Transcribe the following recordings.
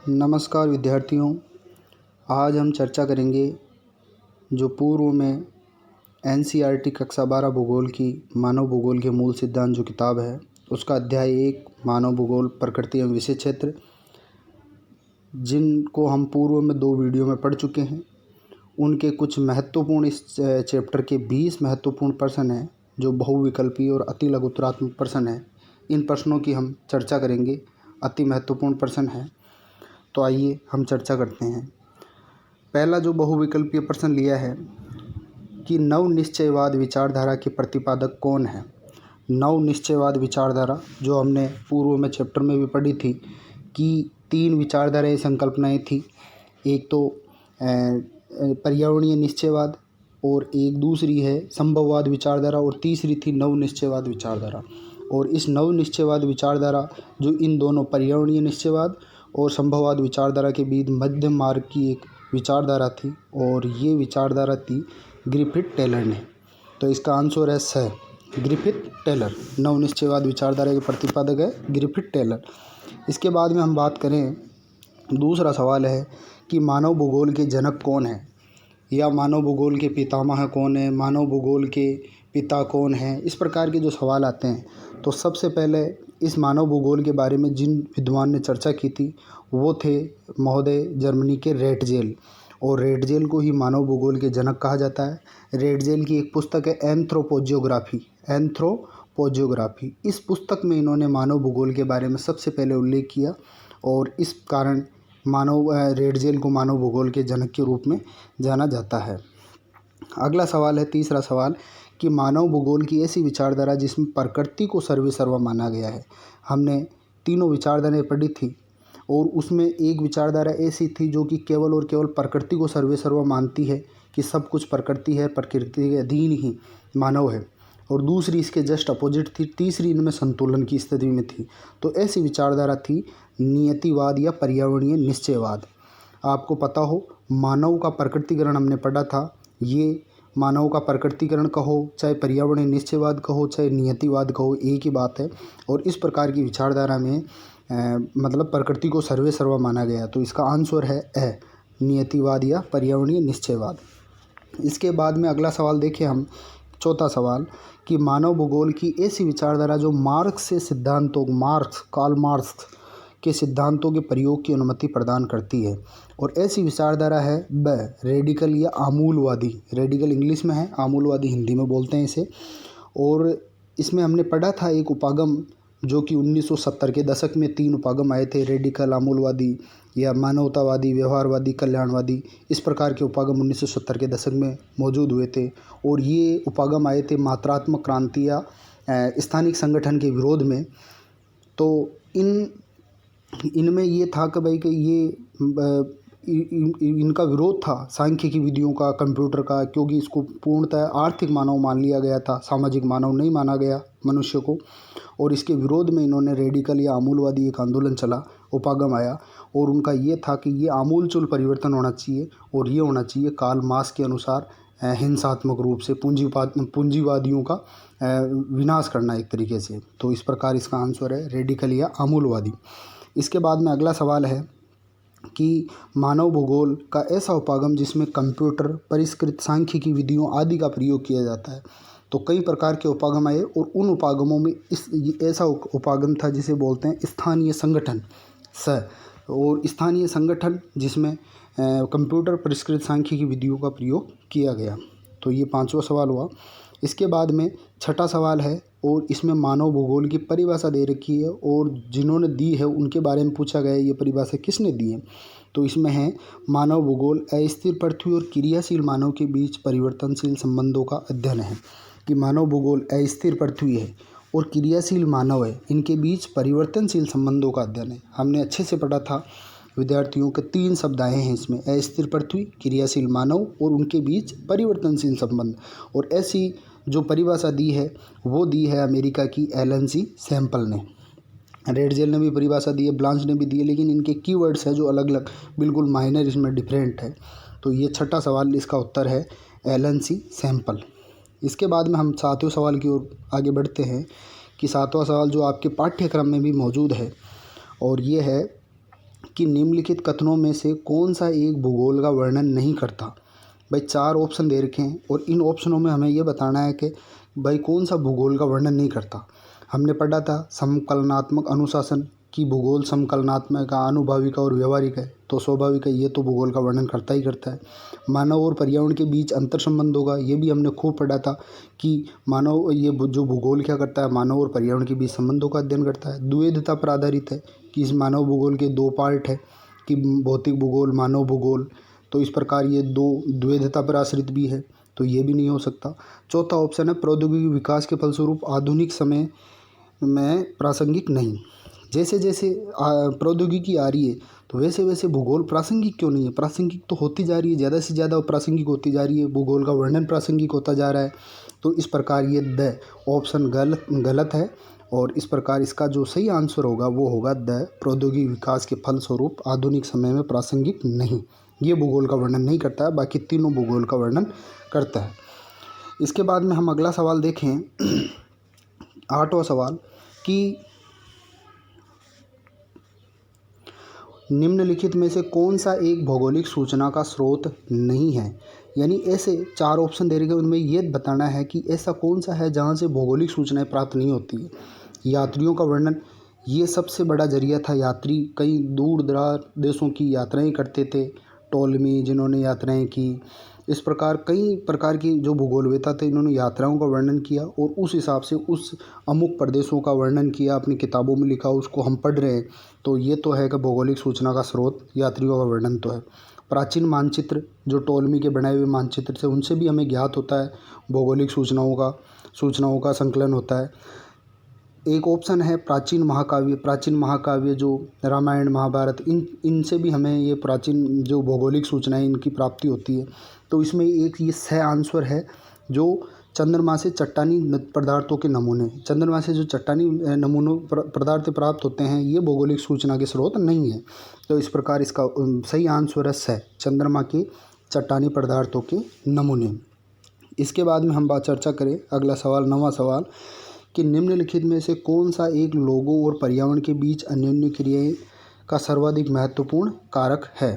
नमस्कार विद्यार्थियों, आज हम चर्चा करेंगे जो पूर्व में एनसीईआरटी कक्षा 12 भूगोल की मानव भूगोल के मूल सिद्धांत जो किताब है उसका अध्याय 1 मानव भूगोल प्रकृति एवं विषय क्षेत्र, जिनको हम पूर्व में 2 वीडियो में पढ़ चुके हैं। उनके कुछ महत्वपूर्ण इस चैप्टर के 20 महत्वपूर्ण प्रश्न हैं जो बहुविकल्पी और अति लघुत्तरात्मक प्रश्न हैं। इन प्रश्नों की हम चर्चा करेंगे। अति महत्वपूर्ण प्रश्न है, तो आइए हम चर्चा करते हैं। पहला जो बहुविकल्पीय प्रश्न लिया है कि नव निश्चयवाद विचारधारा के प्रतिपादक कौन है। नव निश्चयवाद विचारधारा जो हमने पूर्व में चैप्टर में भी पढ़ी थी कि 3 विचारधाराएं संकल्पनाएं थी। एक तो पर्यावरणीय निश्चयवाद और एक दूसरी है संभववाद विचारधारा और तीसरी थी नव निश्चयवाद विचारधारा। और इस नव निश्चयवाद विचारधारा जो इन दोनों पर्यावरणीय निश्चयवाद और संभववाद विचारधारा के बीच मध्य मार्ग की एक विचारधारा थी और ये विचारधारा थी ग्रिफिथ टेलर ने। तो इसका आंसर है स, ग्रिफिथ टेलर। नव निश्चयवाद विचारधारा के प्रतिपादक है ग्रिफिथ टेलर। इसके बाद में हम बात करें, दूसरा सवाल है कि मानव भूगोल के जनक कौन है या मानव भूगोल के पितामह कौन है, मानव भूगोल के पिता कौन है। इस प्रकार के जो सवाल आते हैं तो सबसे पहले इस मानव भूगोल के बारे में जिन विद्वान ने चर्चा की थी वो थे महोदय जर्मनी के रेटजेल। और रेटजेल को ही मानव भूगोल के जनक कहा जाता है। रेटजेल की एक पुस्तक है एंथ्रोपोजियोग्राफी। इस पुस्तक में इन्होंने मानव भूगोल के बारे में सबसे पहले उल्लेख किया और इस कारण रेटजेल को मानव भूगोल के जनक के रूप में जाना जाता है। अगला सवाल है, तीसरा सवाल, कि मानव भूगोल की ऐसी विचारधारा जिसमें प्रकृति को सर्वेसर्वा माना गया है। हमने तीनों विचारधाराएं पढ़ी थी और उसमें एक विचारधारा ऐसी थी जो कि केवल और केवल प्रकृति को सर्वेसर्वा मानती है कि सब कुछ प्रकृति है, प्रकृति के अधीन ही मानव है। और दूसरी इसके जस्ट अपोजिट थी, तीसरी इनमें संतुलन की स्थिति में थी। तो ऐसी विचारधारा थी नियतिवाद या पर्यावरणीय निश्चयवाद। आपको पता हो, मानव का प्रकृतिकरण हमने पढ़ा था। ये मानव का प्रकृतिकरण कहो, चाहे पर्यावरणीय निश्चयवाद कहो, चाहे नियतिवाद कहो, एक ही बात है। और इस प्रकार की विचारधारा में मतलब प्रकृति को सर्वेसर्वा माना गया। तो इसका आंसर है ए, नियतिवाद या पर्यावरणीय निश्चयवाद। इसके बाद में अगला सवाल देखें हम, चौथा सवाल, कि मानव भूगोल की ऐसी विचारधारा जो कार्ल मार्क्स के सिद्धांतों के प्रयोग की अनुमति प्रदान करती है। और ऐसी विचारधारा है ब, रेडिकल या आमूलवादी। रेडिकल इंग्लिश में है, आमूलवादी हिंदी में बोलते हैं इसे। और इसमें हमने पढ़ा था एक उपागम जो कि 1970 के दशक में 3 उपागम आए थे, रेडिकल, आमूलवादी या मानवतावादी, व्यवहारवादी, कल्याणवादी। इस प्रकार के उपागम 1970 के दशक में मौजूद हुए थे। और ये उपागम आए थे मात्रात्मक क्रांति या स्थानिक संगठन के विरोध में। तो इनमें ये था कि भाई कि ये इनका विरोध था सांख्यिकी विधियों का, कंप्यूटर का, क्योंकि इसको पूर्णतः आर्थिक मानव मान लिया गया था, सामाजिक मानव नहीं माना गया मनुष्य को। और इसके विरोध में इन्होंने रेडिकल या आमूलवादी एक आंदोलन चला, उपागम आया। और उनका ये था कि ये आमूलचूल परिवर्तन होना चाहिए और ये होना चाहिए कार्ल मार्क्स के अनुसार हिंसात्मक रूप से पूंजीवादियों का विनाश करना एक तरीके से। तो इस प्रकार इसका आंसर है रेडिकल या आमूलवादी। इसके बाद में अगला सवाल है कि मानव भूगोल का ऐसा उपागम जिसमें कंप्यूटर, परिष्कृत सांख्यिकी विधियों आदि का प्रयोग किया जाता है। तो कई प्रकार के उपागम आए और उन उपागमों में ऐसा उपागम था जिसे बोलते हैं स्थानीय संगठन और स्थानीय संगठन जिसमें कंप्यूटर, परिष्कृत सांख्यिकी विधियों का प्रयोग किया गया। तो ये 5वां सवाल हुआ। इसके बाद में छठा सवाल है और इसमें मानव भूगोल की परिभाषा दे रखी है और जिन्होंने दी है उनके बारे में पूछा गया है, ये परिभाषा किसने दी है। तो इसमें है मानव भूगोल अस्थिर पृथ्वी और क्रियाशील मानव के बीच परिवर्तनशील संबंधों का अध्ययन है। कि मानव भूगोल अस्थिर पृथ्वी है और क्रियाशील मानव है, इनके बीच परिवर्तनशील संबंधों का अध्ययन है। हमने अच्छे से पढ़ा था विद्यार्थियों के 3 शब्द आए हैं इसमें, अस्थिर पृथ्वी, क्रियाशील मानव और उनके बीच परिवर्तनशील संबंध। और ऐसी जो परिभाषा दी है वो दी है अमेरिका की एलन सी सैम्पल ने। रेटजेल ने भी परिभाषा दी है, ब्लांच ने भी दी है, लेकिन इनके कीवर्ड्स है जो अलग अलग, बिल्कुल माइनर इसमें डिफरेंट है। तो ये छठा सवाल, इसका उत्तर है एलन सी सैम्पल। इसके बाद में हम 7वें सवाल की ओर आगे बढ़ते हैं कि 7वां सवाल जो आपके पाठ्यक्रम में भी मौजूद है और ये है कि निम्नलिखित कथनों में से कौन सा एक भूगोल का वर्णन नहीं करता। भाई 4 ऑप्शन दे रखे हैं और इन ऑप्शनों में हमें ये बताना है कि भाई कौन सा भूगोल का वर्णन नहीं करता। हमने पढ़ा था समकलनात्मक अनुशासन कि भूगोल समकलनात्मक, अनुभविक और व्यवहारिक है, तो स्वाभाविक है ये तो भूगोल का वर्णन करता ही करता है। मानव और पर्यावरण के बीच अंतर संबंध होगा, ये भी हमने खूब पढ़ा था कि मानव ये जो भूगोल क्या करता है, मानव और पर्यावरण के बीच संबंधों का अध्ययन करता है। द्वैधता पर आधारित है कि इस मानव भूगोल के 2 पार्ट है कि भौतिक भूगोल, मानव भूगोल, तो इस प्रकार ये 2 द्वैधता पर आश्रित भी है, तो ये भी नहीं हो सकता। चौथा ऑप्शन है प्रौद्योगिकी विकास के फलस्वरूप आधुनिक समय में प्रासंगिक नहीं। जैसे जैसे प्रौद्योगिकी आ रही है तो वैसे वैसे भूगोल प्रासंगिक क्यों नहीं है? प्रासंगिक तो होती जा रही है, ज़्यादा से ज़्यादा प्रासंगिक होती जा रही है, भूगोल का वर्णन प्रासंगिक होता जा रहा है। तो इस प्रकार ये द ऑप्शन गलत है और इस प्रकार इसका जो सही आंसर होगा वो होगा द प्रौद्योगिकी विकास के फलस्वरूप आधुनिक समय में प्रासंगिक नहीं। ये भूगोल का वर्णन नहीं करता है, बाकी तीनों भूगोल का वर्णन करता है। इसके बाद में हम अगला सवाल देखें 8वां सवाल कि निम्नलिखित में से कौन सा एक भौगोलिक सूचना का स्रोत नहीं है। यानी ऐसे 4 ऑप्शन दे रखे उनमें ये बताना है कि ऐसा कौन सा है जहाँ से भौगोलिक सूचनाएं प्राप्त नहीं होती है। यात्रियों का वर्णन, ये सबसे बड़ा जरिया था। यात्री कई दूर दराज देशों की यात्राएं करते थे, टोलमी जिन्होंने यात्राएं की, इस प्रकार कई प्रकार की जो भूगोलवेता थे इन्होंने यात्राओं का वर्णन किया और उस हिसाब से उस अमुक प्रदेशों का वर्णन किया, अपनी किताबों में लिखा, उसको हम पढ़ रहे हैं। तो ये तो है कि भौगोलिक सूचना का स्रोत यात्रियों का वर्णन तो है। प्राचीन मानचित्र जो टोलमी के बनाए हुए मानचित्र थे उनसे भी हमें ज्ञात होता है भौगोलिक सूचनाओं का संकलन होता है। एक ऑप्शन है प्राचीन महाकाव्य जो रामायण महाभारत, इनसे भी हमें ये प्राचीन जो भौगोलिक सूचनाएं इनकी प्राप्ति होती है। तो इसमें एक ये सही आंसर है जो चंद्रमा से चट्टानी पदार्थों के नमूने, चंद्रमा से जो चट्टानी नमूनों पदार्थ प्राप्त होते हैं ये भौगोलिक सूचना के स्रोत नहीं है। तो इस प्रकार इसका सही आंसर है स, चंद्रमा के चट्टानी पदार्थों के नमूने। इसके बाद में हम बात चर्चा करें अगला सवाल 9वां सवाल कि निम्नलिखित में से कौन सा एक लोगों और पर्यावरण के बीच अन्योन्य क्रियाएं का सर्वाधिक महत्वपूर्ण कारक है।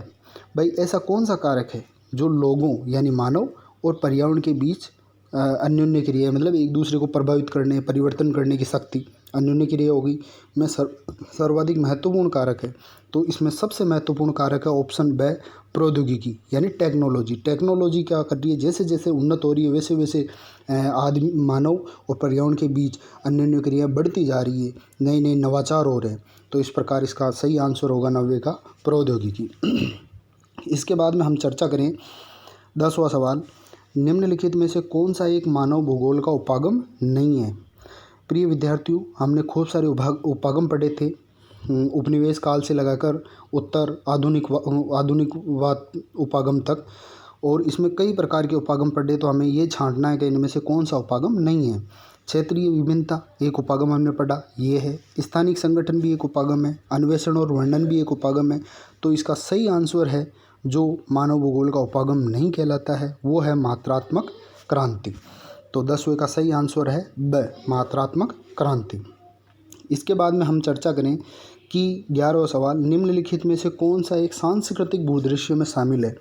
भाई ऐसा कौन सा कारक है जो लोगों यानी मानव और पर्यावरण के बीच अन्योन्य क्रिया, मतलब एक दूसरे को प्रभावित करने, परिवर्तन करने की शक्ति, अन्योन्य क्रिया होगी में सर्वाधिक महत्वपूर्ण कारक है। तो इसमें सबसे महत्वपूर्ण कारक है ऑप्शन ब प्रौद्योगिकी यानी टेक्नोलॉजी। टेक्नोलॉजी क्या कर रही है, जैसे जैसे उन्नत हो रही है वैसे वैसे आदमी, मानव और पर्यावरण के बीच अन्योन्य क्रिया बढ़ती जा रही है, नए नए नवाचार हो रहे हैं। तो इस प्रकार इसका सही आंसर होगा 90 का प्रौद्योगिकी। इसके बाद में हम चर्चा करें 10वां सवाल, निम्नलिखित में से कौन सा एक मानव भूगोल का उपागम नहीं है। प्रिय विद्यार्थियों, हमने खूब सारे उपागम पढ़े थे, उपनिवेश काल से लगाकर उत्तर आधुनिकवाद उपागम तक, और इसमें कई प्रकार के उपागम पढ़े। तो हमें ये छांटना है कि इनमें से कौन सा उपागम नहीं है। क्षेत्रीय विभिन्नता एक उपागम हमने पढ़ा, ये है। स्थानिक संगठन भी एक उपागम है, अन्वेषण और वर्णन भी एक उपागम है। तो इसका सही आंसर है जो मानव भूगोल का उपागम नहीं कहलाता है वो है मात्रात्मक क्रांति। तो 10वें का सही आंसर है ब मात्रात्मक क्रांति। इसके बाद में हम चर्चा करें कि 11वां सवाल, निम्नलिखित में से कौन सा एक सांस्कृतिक भूदृश्य में शामिल है।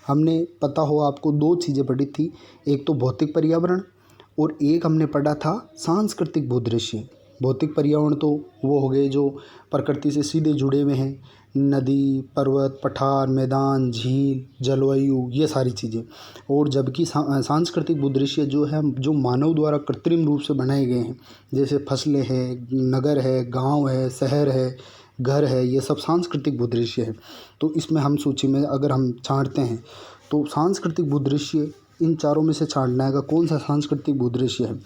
हमने पता हो आपको 2 चीज़ें पढ़ी थी, एक तो भौतिक पर्यावरण और एक हमने पढ़ा था सांस्कृतिक भूदृश्य। भौतिक पर्यावरण तो वो हो गए जो प्रकृति से सीधे जुड़े हुए हैं, नदी, पर्वत, पठार, मैदान, झील, जलवायु, ये सारी चीज़ें। और जबकि सांस्कृतिक भूदृश्य जो है जो मानव द्वारा कृत्रिम रूप से बनाए गए हैं, जैसे फसलें हैं, नगर है, गांव है, शहर है, घर है, ये सब सांस्कृतिक भूदृश्य है। तो इसमें हम सूची में अगर हम छांटते हैं तो सांस्कृतिक भूदृश्य इन चारों में से छांटना है कि कौन सा सांस्कृतिक भूदृश्य है,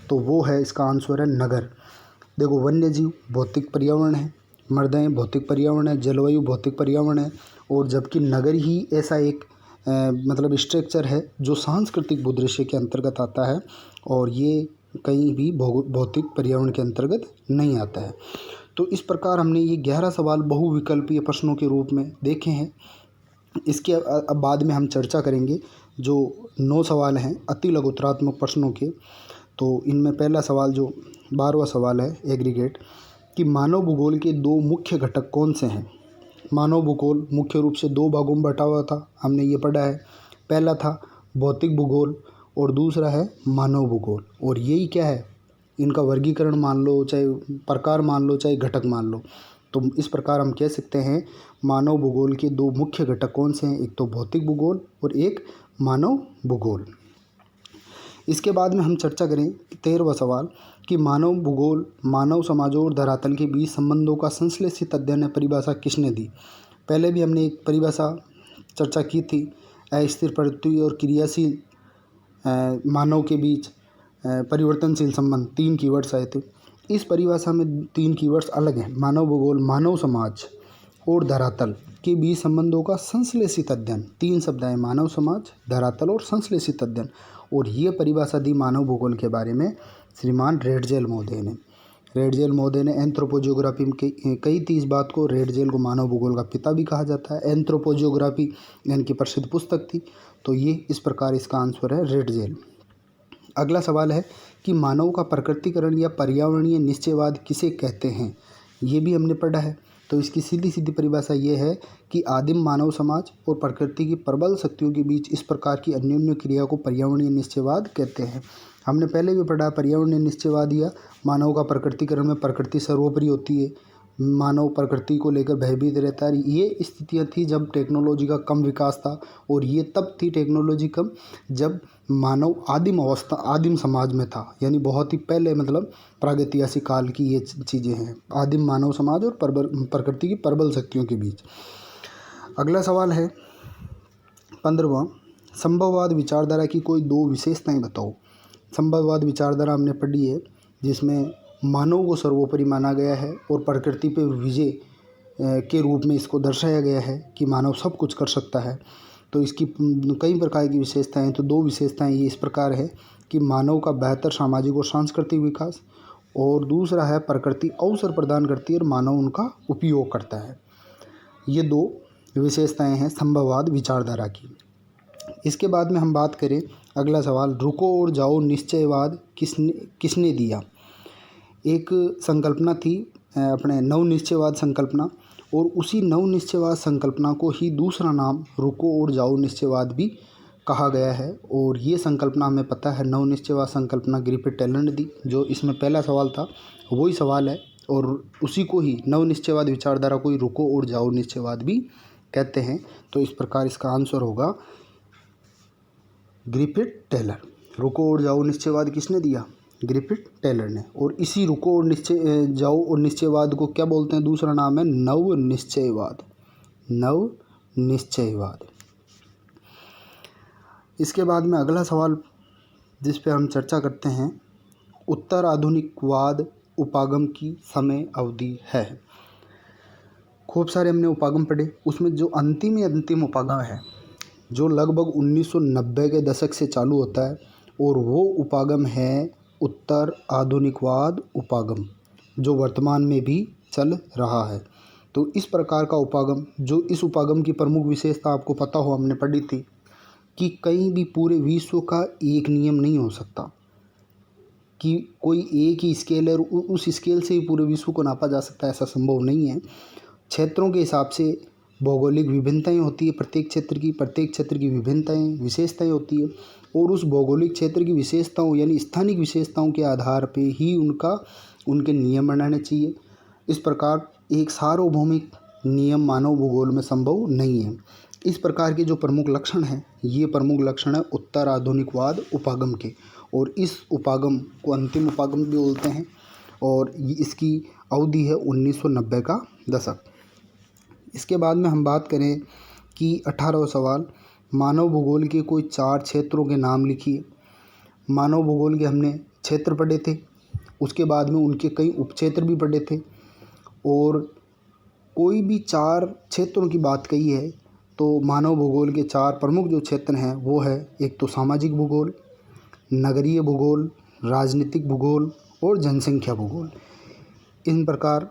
तो वो है इसका आंसर है नगर। देखो वन्य जीव भौतिक पर्यावरण है, मृदाएं भौतिक पर्यावरण है, जलवायु भौतिक पर्यावरण है, और जबकि नगर ही ऐसा एक मतलब स्ट्रक्चर है जो सांस्कृतिक भूदृश्य के अंतर्गत आता है और ये कहीं भी भौतिक पर्यावरण के अंतर्गत नहीं आता है। तो इस प्रकार हमने ये 11 सवाल बहुविकल्पीय प्रश्नों के रूप में देखे हैं। इसके बाद में हम चर्चा करेंगे जो 9 सवाल हैं अति लघुतरात्मक प्रश्नों के। तो इनमें पहला सवाल जो 12वां सवाल है एग्रीगेट कि मानव भूगोल के 2 मुख्य घटक कौन से हैं। मानव भूगोल मुख्य रूप से दो भागों में बटा हुआ था, हमने ये पढ़ा है। पहला था भौतिक भूगोल और दूसरा है मानव भूगोल। और यही क्या है, इनका वर्गीकरण मान लो, चाहे प्रकार मान लो, चाहे घटक मान लो। तो इस प्रकार हम कह सकते हैं मानव भूगोल के दो मुख्य घटक कौन से हैं, एक तो भौतिक भूगोल और एक मानव भूगोल। इसके बाद में हम चर्चा करें 13वां सवाल कि मानव भूगोल मानव समाजों और धरातल के बीच संबंधों का संश्लेषित अध्ययन है, परिभाषा किसने दी। पहले भी हमने एक परिभाषा चर्चा की थी, अस्थिर पृथ्वी और क्रियाशील मानव के बीच परिवर्तनशील संबंध, 3 कीवर्ड्स आए थे। इस परिभाषा में 3 कीवर्ड्स अलग हैं, मानव भूगोल मानव समाज और धरातल के बीच संबंधों का संश्लेषित अध्ययन। 3 शब्द हैं, मानव समाज, धरातल और संश्लेषित अध्ययन। और ये परिभाषा दी मानव भूगोल के बारे में श्रीमान रेडजेल महोदय ने। रेडजेल महोदय ने एंथ्रोपोजियोग्राफी में कही थी इस बात को। रेडजेल को मानव भूगोल का पिता भी कहा जाता है। एंथ्रोपोजियोग्राफी इनकी प्रसिद्ध पुस्तक थी। तो ये इस प्रकार इसका आंसर है रेडजेल। अगला सवाल है कि मानव का प्रकृतिकरण या पर्यावरणीय निश्चयवाद किसे कहते हैं। ये भी हमने पढ़ा है। तो इसकी सीधी सीधी परिभाषा ये है कि आदिम मानव समाज और प्रकृति की प्रबल शक्तियों के बीच इस प्रकार की अन्योन्य क्रिया को पर्यावरणीय निश्चयवाद कहते हैं। हमने पहले भी पढ़ा, पर्यावरणीय निश्चयवाद या मानव का प्रकृतिकरण में प्रकृति सर्वोपरि होती है, मानव प्रकृति को लेकर भयभीत रहता है। ये स्थितियाँ थी जब टेक्नोलॉजी का कम विकास था, और ये तब थी टेक्नोलॉजी कम जब मानव आदिम समाज में था, यानी बहुत ही पहले, मतलब प्रागैतिहासिक काल की ये चीज़ें हैं, आदिम मानव समाज और प्रकृति की प्रबल शक्तियों के बीच। अगला सवाल है 15वां, संभववाद विचारधारा की कोई 2 विशेषताएं बताओ। संभववाद विचारधारा हमने पढ़ी है, जिसमें मानव को सर्वोपरि माना गया है और प्रकृति पर विजय के रूप में इसको दर्शाया गया है कि मानव सब कुछ कर सकता है। तो इसकी कई प्रकार की विशेषताएं हैं। तो 2 विशेषताएं ये इस प्रकार है कि मानव का बेहतर सामाजिक और सांस्कृतिक विकास, और दूसरा है प्रकृति अवसर प्रदान करती है और मानव उनका उपयोग करता है। ये 2 विशेषताएं हैं संभववाद विचारधारा की। इसके बाद में हम बात करें, अगला सवाल, रुको और जाओ निश्चयवाद किसने दिया। एक संकल्पना थी अपने नव निश्चयवाद संकल्पना, और उसी नव निश्चयवाद संकल्पना को ही दूसरा नाम रुको और जाओ निश्चयवाद भी कहा गया है। और ये संकल्पना हमें पता है, नव निश्चयवाद संकल्पना ग्रिफिथ टेलर ने दी। जो इसमें पहला सवाल था वही सवाल है, और उसी को ही नव निश्चयवाद विचारधारा को ही रुको और जाओ निश्चयवाद भी कहते हैं। तो इस प्रकार इसका आंसर होगा ग्रिफिथ टेलर। रुको और जाओ निश्चयवाद किसने दिया, ग्रिफिथ टेलर ने। और इसी रुको और जाओ और निश्चयवाद को क्या बोलते हैं, दूसरा नाम है नव निश्चयवाद। नव निश्चयवाद। इसके बाद में अगला सवाल जिस पे हम चर्चा करते हैं, उत्तर आधुनिकवाद उपागम की समय अवधि है। खूब सारे हमने उपागम पढ़े, उसमें जो अंतिम उपागम है जो लगभग 1990 के दशक से चालू होता है, और वो उपागम है उत्तर आधुनिकवाद उपागम, जो वर्तमान में भी चल रहा है। तो इस प्रकार का उपागम, जो इस उपागम की प्रमुख विशेषता आपको पता हो, हमने पढ़ी थी कि कहीं भी पूरे विश्व का एक नियम नहीं हो सकता, कि कोई एक ही स्केल है और उस स्केल से ही पूरे विश्व को नापा जा सकता है, ऐसा संभव नहीं है। क्षेत्रों के हिसाब से भौगोलिक विभिन्नताएं होती है, प्रत्येक क्षेत्र की विभिन्नताएं विशेषताएं होती है, और उस भौगोलिक क्षेत्र की विशेषताओं यानी स्थानिक विशेषताओं के आधार पे ही उनके नियम बनाने चाहिए। इस प्रकार एक सार्वभौमिक नियम मानव भूगोल में संभव नहीं है। इस प्रकार के जो प्रमुख लक्षण हैं, ये प्रमुख लक्षण है उत्तर आधुनिकवाद उपागम के, और इस उपागम को अंतिम उपागम भी बोलते हैं, और इसकी अवधि है 1990 का दशक। इसके बाद में हम बात करें कि 18वां सवाल, मानव भूगोल के कोई 4 क्षेत्रों के नाम लिखिए। मानव भूगोल के हमने क्षेत्र पढ़े थे, उसके बाद में उनके कई उपक्षेत्र भी पढ़े थे, और कोई भी 4 क्षेत्रों की बात कही है तो मानव भूगोल के 4 प्रमुख जो क्षेत्र हैं वो है, एक तो सामाजिक भूगोल, नगरीय भूगोल, राजनीतिक भूगोल और जनसंख्या भूगोल। इन प्रकार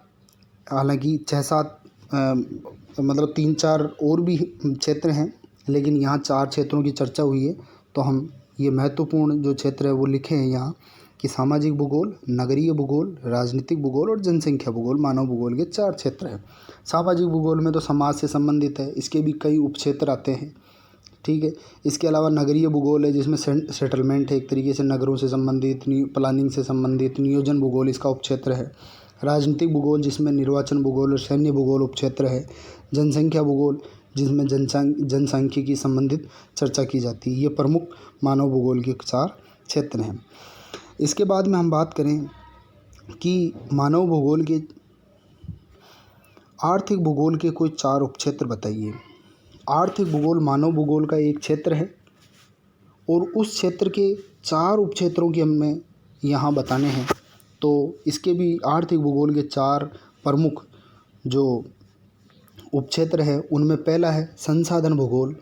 हालांकि 6-7 मतलब 3-4 और भी क्षेत्र हैं, लेकिन यहाँ 4 क्षेत्रों की चर्चा हुई है, तो हम ये महत्वपूर्ण जो क्षेत्र है वो लिखे हैं यहाँ। कि सामाजिक भूगोल, नगरीय भूगोल, राजनीतिक भूगोल और जनसंख्या भूगोल मानव भूगोल के 4 क्षेत्र हैं। सामाजिक भूगोल में तो समाज से संबंधित है, इसके भी कई उपक्षेत्र आते हैं, ठीक है। इसके अलावा नगरीय भूगोल है जिसमें सेटलमेंट है, एक तरीके से नगरों से संबंधित, प्लानिंग से संबंधित। नियोजन भूगोल इसका उपक्षेत्र है। राजनीतिक भूगोल जिसमें निर्वाचन भूगोल और सैन्य भूगोल उपक्षेत्र है। जनसंख्या भूगोल जिसमें जनसांख्यिकी संबंधित चर्चा की जाती है। ये प्रमुख मानव भूगोल के 4 क्षेत्र हैं। इसके बाद में हम बात करें कि मानव भूगोल के आर्थिक भूगोल के कोई 4 उपक्षेत्र बताइए। आर्थिक भूगोल मानव भूगोल का एक क्षेत्र है और उस क्षेत्र के 4 उपक्षेत्रों के हमें यहाँ बताने हैं। तो इसके भी आर्थिक भूगोल के 4 प्रमुख जो उपक्षेत्र है उनमें पहला है संसाधन भूगोल।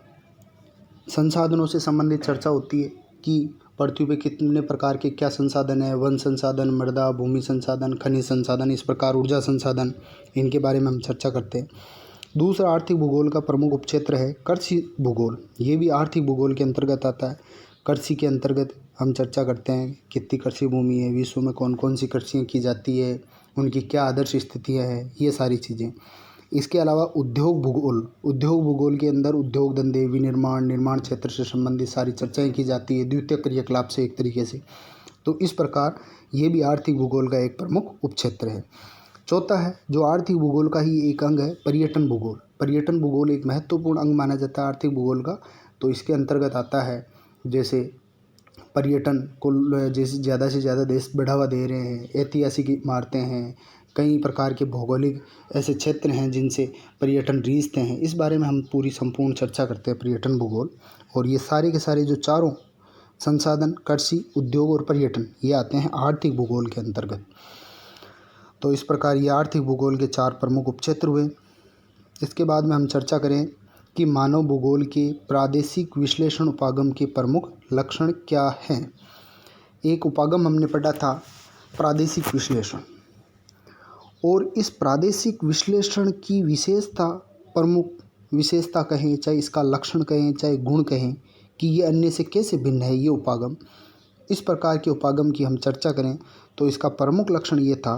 संसाधनों से संबंधित चर्चा होती है कि पृथ्वी पे कितने प्रकार के क्या संसाधन है, वन संसाधन, मृदा, भूमि संसाधन, खनिज संसाधन, इस प्रकार ऊर्जा संसाधन, इनके बारे में हम चर्चा करते हैं। दूसरा आर्थिक भूगोल का प्रमुख उपक्षेत्र है कृषि भूगोल। ये भी आर्थिक भूगोल के अंतर्गत आता है। कृषि के अंतर्गत हम चर्चा करते हैं कितनी कृषि भूमि है, विश्व में कौन कौन सी कृषियाँ की जाती है, उनकी क्या आदर्श स्थितियाँ हैं, ये सारी चीज़ें। इसके अलावा उद्योग भूगोल के अंदर उद्योग धंधे, विनिर्माण, निर्माण क्षेत्र से संबंधित सारी चर्चाएं की जाती है, द्वितीय क्रियाकलाप से एक तरीके से। तो इस प्रकार ये भी आर्थिक भूगोल का एक प्रमुख उपक्षेत्र है। चौथा है जो आर्थिक भूगोल का ही एक अंग है पर्यटन भूगोल। पर्यटन भूगोल एक महत्वपूर्ण अंग माना जाता है आर्थिक भूगोल का। तो इसके अंतर्गत आता है जैसे पर्यटन को जैसे ज़्यादा से ज़्यादा देश बढ़ावा दे रहे हैं, ऐतिहासिक इमारतें हैं, कई प्रकार के भौगोलिक ऐसे क्षेत्र हैं जिनसे पर्यटन रीझते हैं। इस बारे में हम पूरी संपूर्ण चर्चा करते हैं पर्यटन भूगोल। और ये सारे के सारे जो 4 संसाधन, कृषि, उद्योग और पर्यटन, ये आते हैं आर्थिक भूगोल के अंतर्गत। तो इस प्रकार ये आर्थिक भूगोल के 4 प्रमुख उपक्षेत्र हुए। इसके बाद में हम चर्चा करें कि मानव भूगोल के प्रादेशिक विश्लेषण उपागम के प्रमुख लक्षण क्या हैं। एक उपागम हमने पढ़ा था प्रादेशिक विश्लेषण, और इस प्रादेशिक विश्लेषण की विशेषता, प्रमुख विशेषता कहें, चाहे इसका लक्षण कहें, चाहे गुण कहें, कि ये अन्य से कैसे भिन्न है ये उपागम। इस प्रकार के उपागम की हम चर्चा करें तो इसका प्रमुख लक्षण ये था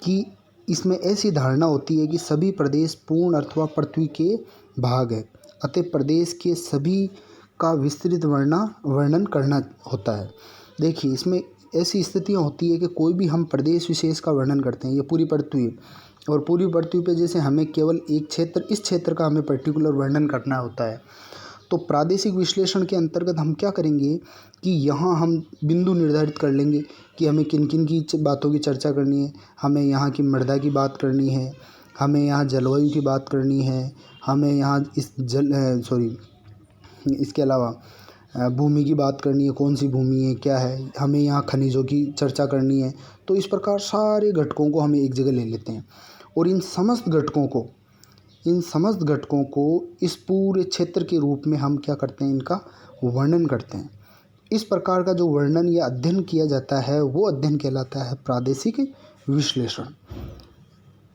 कि इसमें ऐसी धारणा होती है कि सभी प्रदेश पूर्ण अथवा पृथ्वी के भाग है, अतः प्रदेश के सभी का विस्तृत वर्णन करना होता है। देखिए, इसमें ऐसी स्थितियाँ होती है कि कोई भी हम प्रदेश विशेष का वर्णन करते हैं, ये पूरी पृथ्वी है, और पूरी पृथ्वी पे जैसे हमें केवल एक क्षेत्र, इस क्षेत्र का हमें पर्टिकुलर वर्णन करना होता है। तो प्रादेशिक विश्लेषण के अंतर्गत हम क्या करेंगे कि यहाँ हम बिंदु निर्धारित कर लेंगे कि हमें किन किन की बातों की चर्चा करनी है। हमें यहाँ की मृदा की बात करनी है, हमें यहाँ जलवायु की बात करनी है, हमें यहाँ इसके अलावा भूमि की बात करनी है, कौन सी भूमि है, क्या है, हमें यहाँ खनिजों की चर्चा करनी है। तो इस प्रकार सारे घटकों को हमें एक जगह ले लेते हैं और इन समस्त घटकों को इस पूरे क्षेत्र के रूप में हम क्या करते हैं, इनका वर्णन करते हैं। इस प्रकार का जो वर्णन या अध्ययन किया जाता है वो अध्ययन कहलाता है प्रादेशिक विश्लेषण।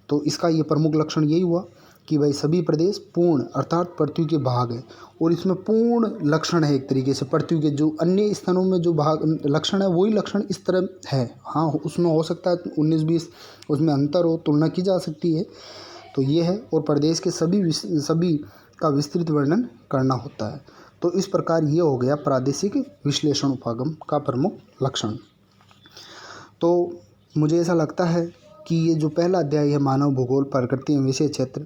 तो इसका ये प्रमुख लक्षण यही हुआ कि भाई सभी प्रदेश पूर्ण अर्थात पृथ्वी के भाग है, और इसमें पूर्ण लक्षण है एक तरीके से। पृथ्वी के जो अन्य स्थानों में जो भाग लक्षण है वही लक्षण इस तरह है। हाँ, उसमें हो सकता है 19-20 उसमें अंतर हो, तुलना की जा सकती है। तो ये है, और प्रदेश के सभी का विस्तृत वर्णन करना होता है। तो इस प्रकार ये हो गया प्रादेशिक विश्लेषण उपागम का प्रमुख लक्षण। तो मुझे ऐसा लगता है कि ये जो पहला अध्याय है मानव भूगोल प्रकृति एवं विषय क्षेत्र,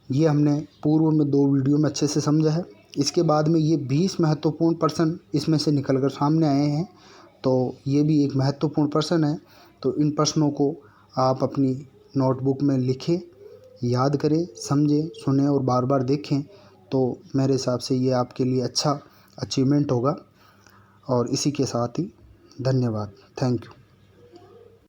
ये हमने पूर्व में 2 वीडियो में अच्छे से समझा है। इसके बाद में ये 20 महत्वपूर्ण प्रश्न इसमें से निकल कर सामने आए हैं। तो ये भी एक महत्वपूर्ण प्रश्न है। तो इन प्रश्नों को आप अपनी नोटबुक में लिखें, याद करें, समझें, सुनें और बार बार देखें। तो मेरे हिसाब से ये आपके लिए अच्छा अचीवमेंट होगा। और इसी के साथ ही धन्यवाद। Thank you.